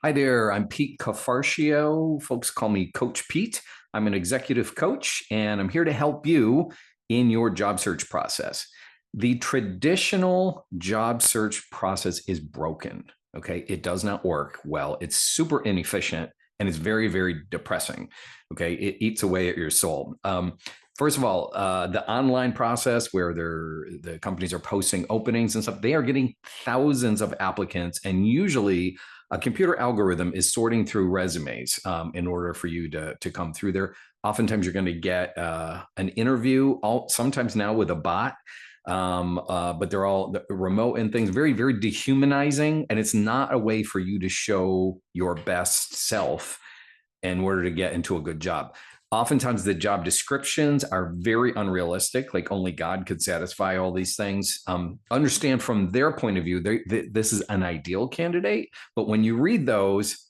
Hi there, I'm Pete Cafarcio. Folks call me Coach Pete. I'm an executive coach, and I'm here to help you in your job search process. The traditional job search process is broken. Okay. It does not work well. It's super inefficient and it's very, very depressing. Okay. It eats away at your soul. First of all, the online process where the companies are posting openings and stuff, they are getting thousands of applicants, and usually a computer algorithm is sorting through resumes in order for you to come through there. Oftentimes, you're going to get an interview, sometimes now with a bot, but they're all remote and things, very, very dehumanizing. And it's not a way for you to show your best self in order to get into a good job. Oftentimes, the job descriptions are very unrealistic, like only God could satisfy all these things. Understand from their point of view, this is an ideal candidate, but when you read those,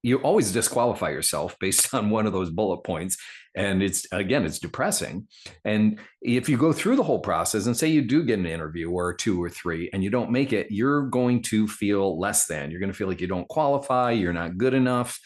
you always disqualify yourself based on one of those bullet points. And it's depressing. And if you go through the whole process and say you do get an interview or two or three and you don't make it, you're going to feel less than. You're going to feel like you don't qualify, you're not good enough.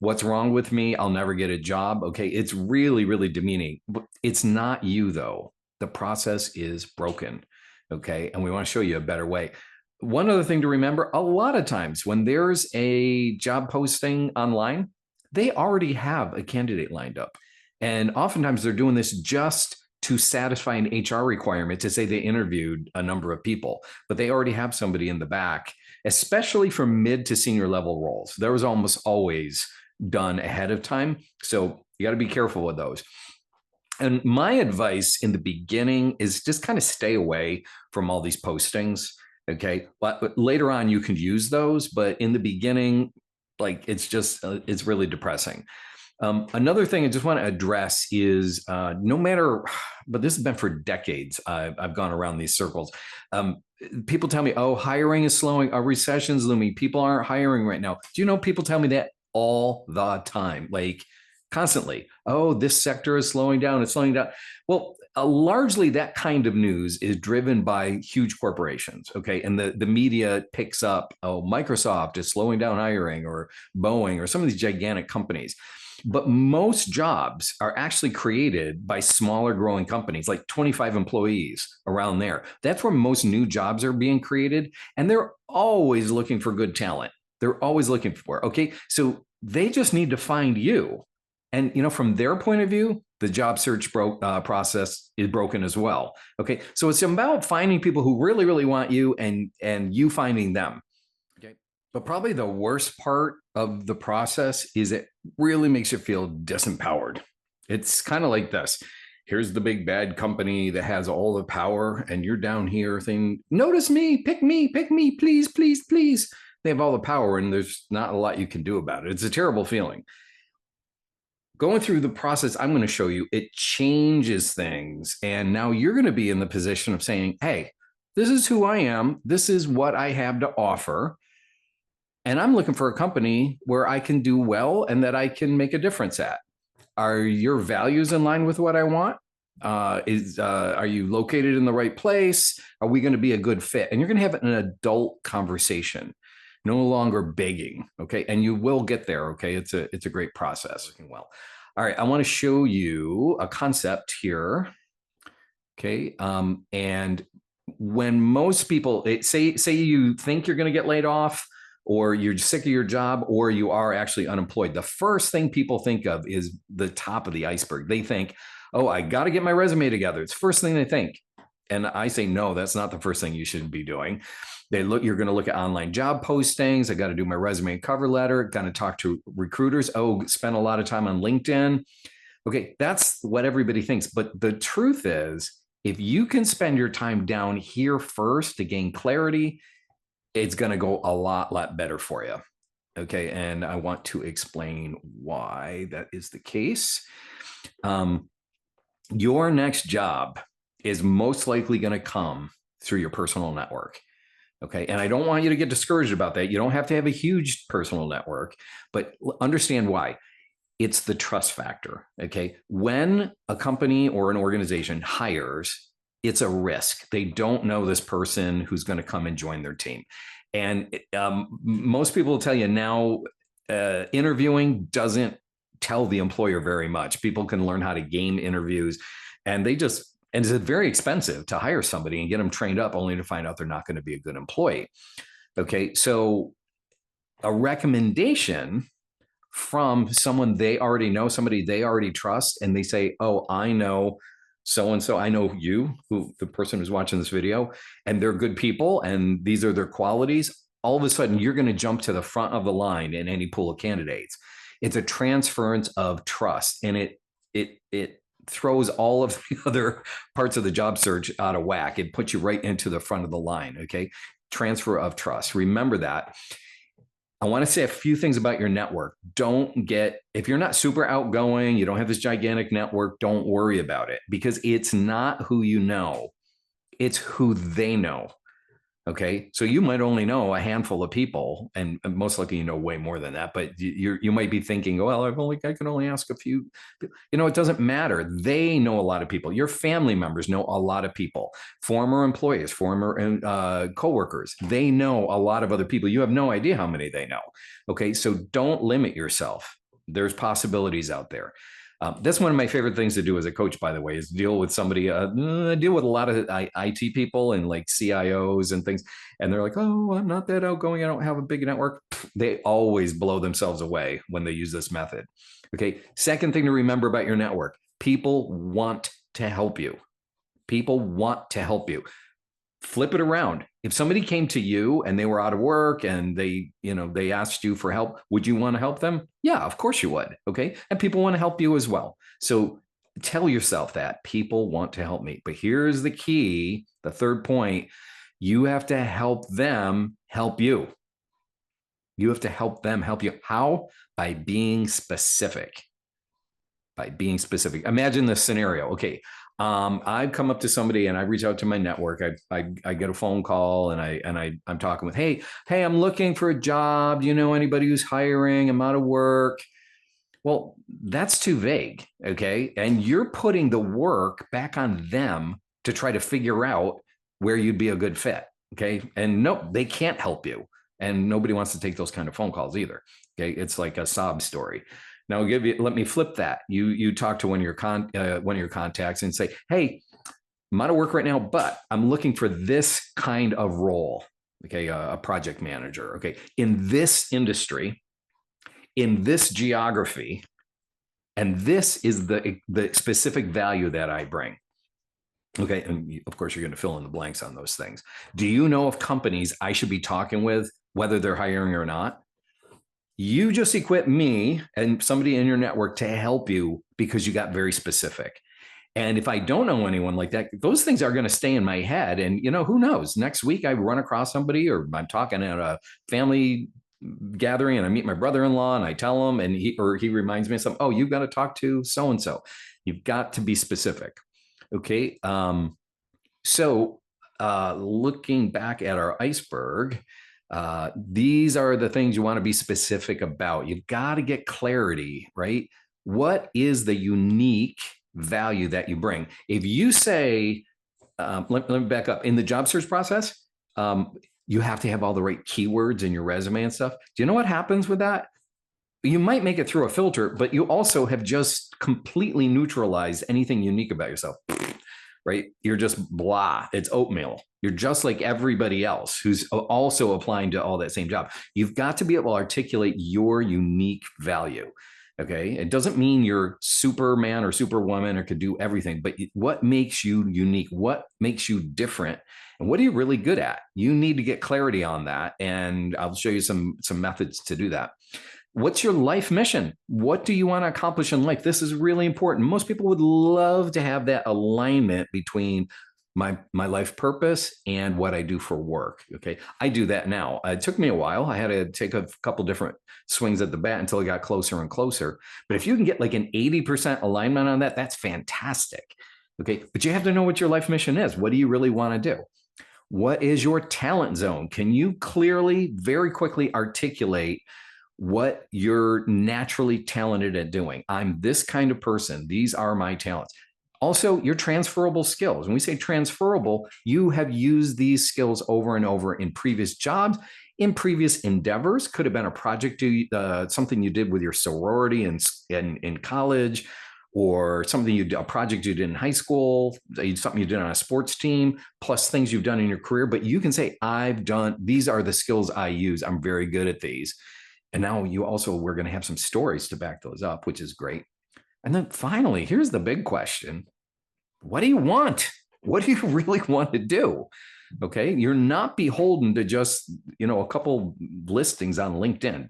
What's wrong with me? I'll never get a job. Okay. It's really, really demeaning. It's not you, though. The process is broken. Okay. And we want to show you a better way. One other thing to remember, a lot of times when there's a job posting online, they already have a candidate lined up. And oftentimes they're doing this just to satisfy an HR requirement to say they interviewed a number of people, but they already have somebody in the back, especially for mid to senior level roles. There was almost always done ahead of time. So you got to be careful with those. And my advice in the beginning is just kind of stay away from all these postings. Okay. But later on, you can use those. But in the beginning, like it's really depressing. Another thing I just want to address is no matter, but this has been for decades. I've gone around these circles. People tell me, oh, hiring is slowing, a recession's looming. People aren't hiring right now. Do you know people tell me that all the time, like constantly? Oh, this sector is slowing down. It's slowing down. Well, largely that kind of news is driven by huge corporations. Okay. And the media picks up, oh, Microsoft is slowing down hiring, or Boeing, or some of these gigantic companies. But most jobs are actually created by smaller growing companies, like 25 employees around there. That's where most new jobs are being created. And they're always looking for good talent. They're always looking for. Okay. So they just need to find you. And, from their point of view, the job search process is broken as well. Okay. So it's about finding people who really, really want you, and you finding them. Okay. But probably the worst part of the process is it really makes you feel disempowered. It's kind of like this. Here's the big bad company that has all the power, and you're down here thinking, notice me, pick me, please, please, please. They have all the power, and there's not a lot you can do about it. It's a terrible feeling. Going through the process I'm going to show you, it changes things. And now you're going to be in the position of saying, hey, this is who I am. This is what I have to offer. And I'm looking for a company where I can do well and that I can make a difference at. Are your values in line with what I want? Are you located in the right place? Are we going to be a good fit? And you're going to have an adult conversation, no longer begging. Okay. And you will get there. Okay. It's a great process. Working well. All right. I want to show you a concept here. Okay. And when most people say you think you're going to get laid off, or you're sick of your job, or you are actually unemployed, the first thing people think of is the top of the iceberg. They think, oh, I got to get my resume together. It's the first thing they think. And I say, no, that's not the first thing you should be doing. You're going to look at online job postings. I got to do my resume and cover letter, got to talk to recruiters. Oh, spend a lot of time on LinkedIn. Okay. That's what everybody thinks. But the truth is, if you can spend your time down here first to gain clarity, it's going to go a lot better for you. Okay. And I want to explain why that is the case. Your next job is most likely going to come through your personal network. Okay. And I don't want you to get discouraged about that. You don't have to have a huge personal network, but understand why. It's the trust factor. Okay. When a company or an organization hires, it's a risk. They don't know this person who's going to come and join their team. And most people will tell you now, interviewing doesn't tell the employer very much. People can learn how to game interviews, and and it's very expensive to hire somebody and get them trained up only to find out they're not going to be a good employee. Okay, so a recommendation from someone they already know, somebody they already trust, and they say, oh, I know so and so, I know you, who the person who's watching this video, and they're good people, and these are their qualities. All of a sudden, you're going to jump to the front of the line in any pool of candidates. It's a transference of trust, and it throws all of the other parts of the job search out of whack. It puts you right into the front of the line. Okay, transfer of trust. Remember that. I want to say a few things about your network. If you're not super outgoing, you don't have this gigantic network, don't worry about it, because it's not who you know, it's who they know. Okay, so you might only know a handful of people, and most likely you know way more than that. But you might be thinking, well, I can only ask a few. It doesn't matter. They know a lot of people. Your family members know a lot of people. Former employees, former coworkers, they know a lot of other people. You have no idea how many they know. Okay, so don't limit yourself. There's possibilities out there. That's one of my favorite things to do as a coach, by the way, is deal with somebody. I deal with a lot of IT people and like CIOs and things. And they're like, oh, I'm not that outgoing. I don't have a big network. They always blow themselves away when they use this method. Okay. Second thing to remember about your network, people want to help you. People want to help you. Flip it around. If somebody came to you and they were out of work and they asked you for help, would you want to help them? Yeah, of course you would. Okay. And people want to help you as well. So tell yourself that people want to help me. But here's the key, the third point. You have to help them help you. You have to help them help you. How? By being specific. By being specific. Imagine this scenario. Okay. I come up to somebody and I reach out to my network. I get a phone call and I'm talking with, hey, I'm looking for a job. Do you know anybody who's hiring? I'm out of work. Well, that's too vague. Okay. And you're putting the work back on them to try to figure out where you'd be a good fit. Okay. And no, they can't help you. And nobody wants to take those kind of phone calls either. Okay. It's like a sob story. Now, let me flip that. You talk to one of your contacts and say, hey, I'm out of work right now, but I'm looking for this kind of role. Okay, a project manager. Okay, in this industry, in this geography, and this is the specific value that I bring. Okay, and of course, you're going to fill in the blanks on those things. Do you know of companies I should be talking with, whether they're hiring or not? You just equip me and somebody in your network to help you because you got very specific. And if I don't know anyone like that, those things are going to stay in my head. And, who knows? Next week, I run across somebody, or I'm talking at a family gathering and I meet my brother-in-law and I tell him, and he reminds me of something. Oh, you've got to talk to so-and-so. You've got to be specific. Okay. So looking back at our iceberg, these are the things you want to be specific about. You've got to get clarity, right? What is the unique value that you bring? If you say, let me back up, in the job search process, you have to have all the right keywords in your resume and stuff. Do you know what happens with that? You might make it through a filter, but you also have just completely neutralized anything unique about yourself, right? You're just blah. It's oatmeal. You're just like everybody else who's also applying to all that same job. You've got to be able to articulate your unique value. Okay. It doesn't mean you're Superman or Superwoman or could do everything, but what makes you unique? What makes you different? And what are you really good at? You need to get clarity on that. And I'll show you some methods to do that. What's your life mission? What do you want to accomplish in life? This is really important. Most people would love to have that alignment between my life purpose and what I do for work. Okay. I do that now. It took me a while. I had to take a couple different swings at the bat until it got closer and closer. But if you can get like an 80% alignment on that, that's fantastic. Okay. But you have to know what your life mission is. What do you really want to do? What is your talent zone? Can you clearly, very quickly articulate what you're naturally talented at doing? I'm this kind of person. These are my talents. Also, your transferable skills. When we say transferable, you have used these skills over and over in previous jobs, in previous endeavors. Could have been a project, something you did with your sorority in college, or a project you did in high school, something you did on a sports team, plus things you've done in your career. But you can say, these are the skills I use. I'm very good at these. And now we're going to have some stories to back those up, which is great. And then finally, here's the big question. What do you want? What do you really want to do? Okay. You're not beholden to just, a couple listings on LinkedIn.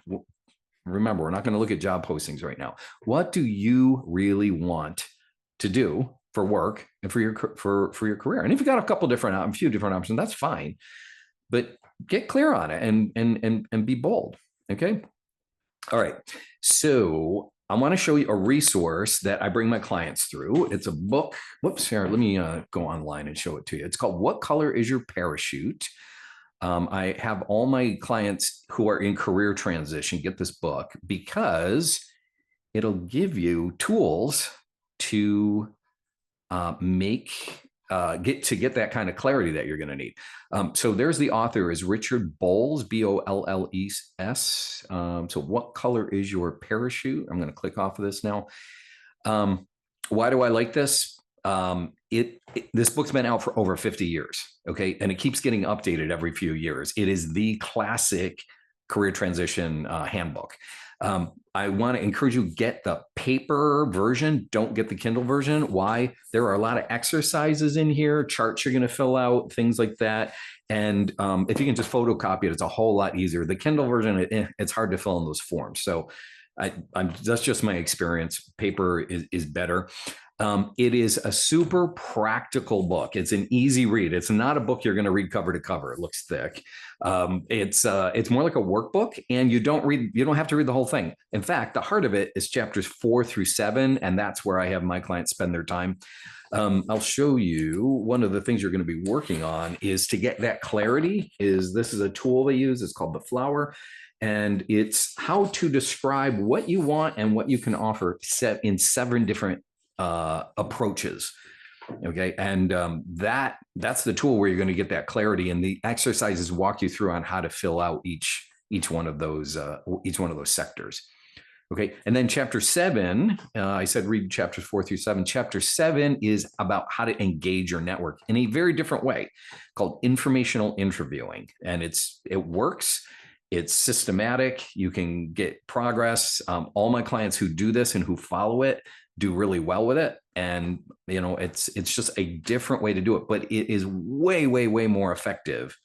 Remember, we're not going to look at job postings right now. What do you really want to do for work and for your career? And if you got a few different options, that's fine. But get clear on it and be bold. Okay. All right. So I want to show you a resource that I bring my clients through. It's a book. Whoops, here, let me go online and show it to you. It's called What Color is Your Parachute? I have all my clients who are in career transition get this book because it'll give you tools to get that kind of clarity that you're going to need. So there's the author is Richard Bolles, Bolles. So What Color is Your Parachute? I'm going to click off of this now. Why do I like this? This book's been out for over 50 years. Okay. And it keeps getting updated every few years. It is the classic career transition handbook. I want to encourage you, get the paper version. Don't get the Kindle version. Why? There are a lot of exercises in here, charts you're going to fill out, things like that. And if you can just photocopy it, it's a whole lot easier. The Kindle version, it's hard to fill in those forms. So that's just my experience. Paper is better. It is a super practical book. It's an easy read. It's not a book you're going to read cover to cover. It looks thick. It's more like a workbook, and you don't have to read the whole thing. In fact, the heart of it is chapters 4 through 7, and that's where I have my clients spend their time. I'll show you one of the things you're going to be working on is to get that clarity. This is a tool they use. It's called the Flower. And it's how to describe what you want and what you can offer set in 7 different approaches. Okay. And that's the tool where you're going to get that clarity, and the exercises walk you through on how to fill out each one of those sectors. Okay. And then chapter 7, I said read chapters 4 through 7. Chapter 7 is about how to engage your network in a very different way, called informational interviewing. And it works. It's systematic. You can get progress. All my clients who do this and who follow it do really well with it. And, it's just a different way to do it, but it is way, way, way more effective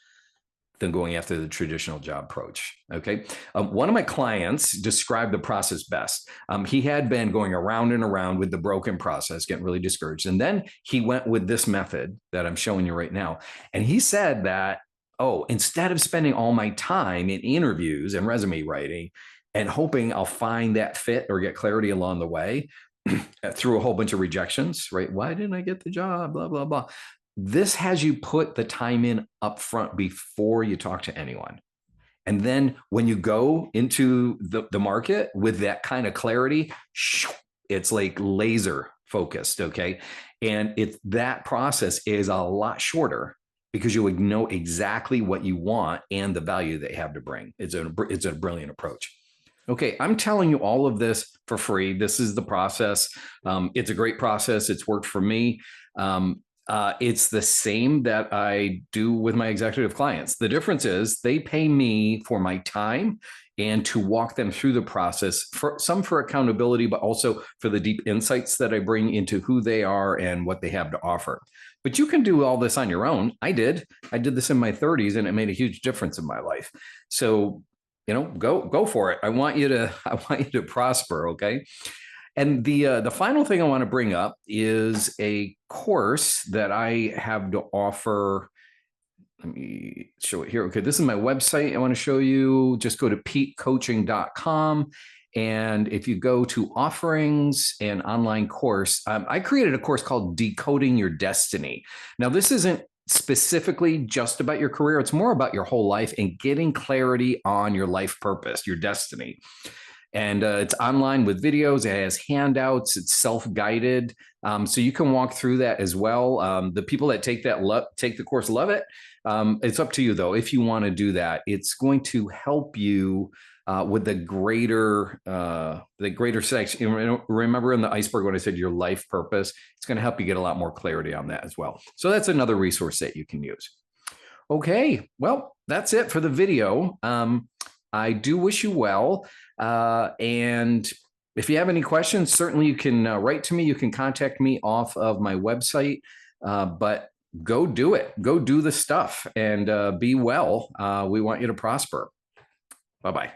than going after the traditional job approach. Okay. One of my clients described the process best. He had been going around and around with the broken process, getting really discouraged. And then he went with this method that I'm showing you right now. And he said that, instead of spending all my time in interviews and resume writing and hoping I'll find that fit or get clarity along the way through a whole bunch of rejections, right? Why didn't I get the job? Blah, blah, blah. This has you put the time in up front before you talk to anyone. And then when you go into the market with that kind of clarity, it's like laser focused. Okay. And that process is a lot shorter because you would know exactly what you want and the value they have to bring. It's a brilliant approach. Okay, I'm telling you all of this for free. This is the process. It's a great process. It's worked for me. It's the same that I do with my executive clients. The difference is they pay me for my time and to walk them through the process, for accountability, but also for the deep insights that I bring into who they are and what they have to offer. But you can do all this on your own. I did this in my 30s, and it made a huge difference in my life. So, go for it. I want you to prosper. Okay. And the final thing I want to bring up is a course that I have to offer. Let me show it here. Okay. This is my website. I want to show you. Just go to petecoaching.com. And if you go to offerings and online course, I created a course called Decoding Your Destiny. Now, this isn't specifically just about your career. It's more about your whole life and getting clarity on your life purpose, your destiny. And it's online with videos. It has handouts. It's self-guided, so you can walk through that as well. The people that take the course love it. It's up to you though. If you want to do that, it's going to help you with the greater section. Remember in the iceberg when I said your life purpose, it's going to help you get a lot more clarity on that as well. So that's another resource that you can use. Okay, well, that's it for the video. I do wish you well. And if you have any questions, certainly you can write to me. You can contact me off of my website, but go do it. Go do the stuff and be well. We want you to prosper. Bye-bye.